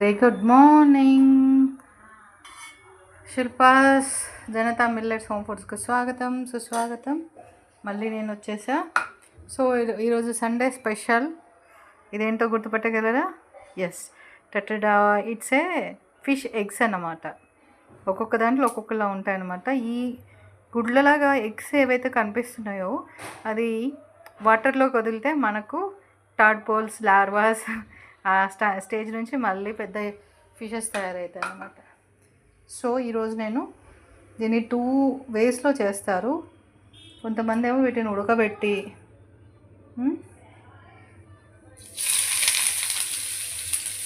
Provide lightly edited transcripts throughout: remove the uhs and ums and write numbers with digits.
Very good morning. Shilpa's Janata millets home ఫుడ్స్కి స్వాగతం సుస్వాగతం. మళ్ళీ నేను వచ్చేసా. సో ఈరోజు సండే స్పెషల్. ఇదేంటో గుర్తుపట్టగలరా? Yes, tada, it's a fish eggs అన్నమాట. ఒక్కొక్క దాంట్లో ఒక్కొక్కలా ఉంటాయన్నమాట. ఈ గుడ్లలాగా ఎగ్స్ ఏవైతే కనిపిస్తున్నాయో అది వాటర్లోకి వదిలితే మనకు టాడ్పోల్స్, లార్వాస్ ఆ స్టేజ్ నుంచి మళ్ళీ పెద్ద ఫిషెస్ తయారవుతాయి అన్నమాట. సో ఈరోజు నేను దీన్ని 2 వేస్లో చేస్తారు. కొంతమంది ఏమో వీటిని ఉడకబెట్టి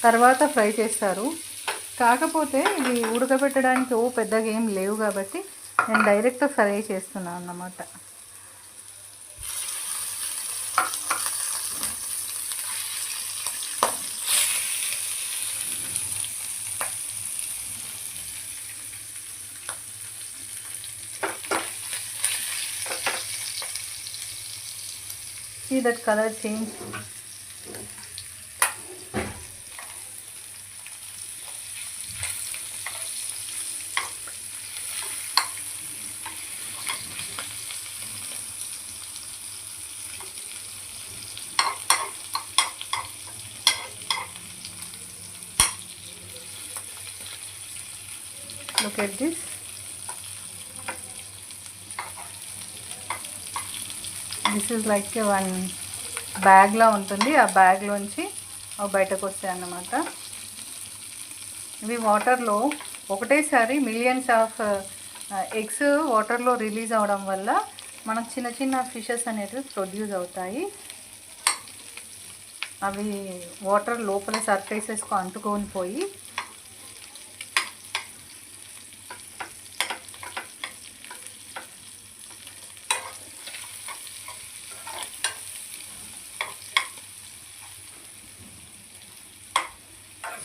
తర్వాత ఫ్రై చేస్తారు. కాకపోతే ఇది ఉడకబెట్టడానికి పెద్దగా ఏం లేవు కాబట్టి నేను డైరెక్ట్ ఫ్రై చేస్తున్నాను అన్నమాట. See that color change. Look at this. This is like one బ్యాగ్లా ఉంటుంది. ఆ బ్యాగ్లోంచి బయటకు వస్తాయి అన్నమాట. ఇవి వాటర్లో ఒకటేసారి మిలియన్స్ ఆఫ్ ఎగ్స్ వాటర్లో రిలీజ్ అవడం వల్ల మనకు చిన్న చిన్న ఫిషెస్ అనేటివి ప్రొడ్యూస్ అవుతాయి. అవి వాటర్ లోపల సర్ఫేసెస్కు అంటుకొని పోయి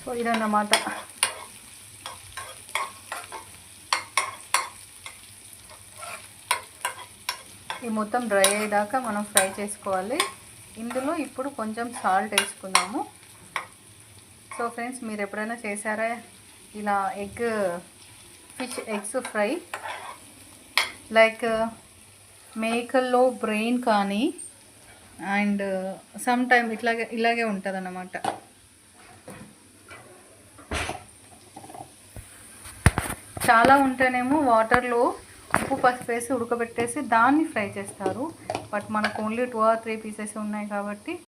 సో ఇదన్నమాట. ఈ మొత్తం డ్రై అయ్యేదాకా మనం ఫ్రై చేసుకోవాలి. ఇందులో ఇప్పుడు కొంచెం సాల్ట్ వేసుకుందాము. సో ఫ్రెండ్స్, మీరు ఎప్పుడైనా చేశారా ఇలా ఫిష్ ఎగ్స్ ఫ్రై? లైక్ మేకల్లో బ్రెయిన్ కానీ అండ్ సమ్ టైమ్ ఇలాగే ఉంటుంది అన్నమాట. చాలా ఉంటేనేమో వాటర్లో ఉప్పు పసుపు వేసి ఉడకబెట్టేసి దాన్ని ఫ్రై చేస్తారు. బట్ మనకు ఓన్లీ 2 or 3 పీసెస్ ఉన్నాయి కాబట్టి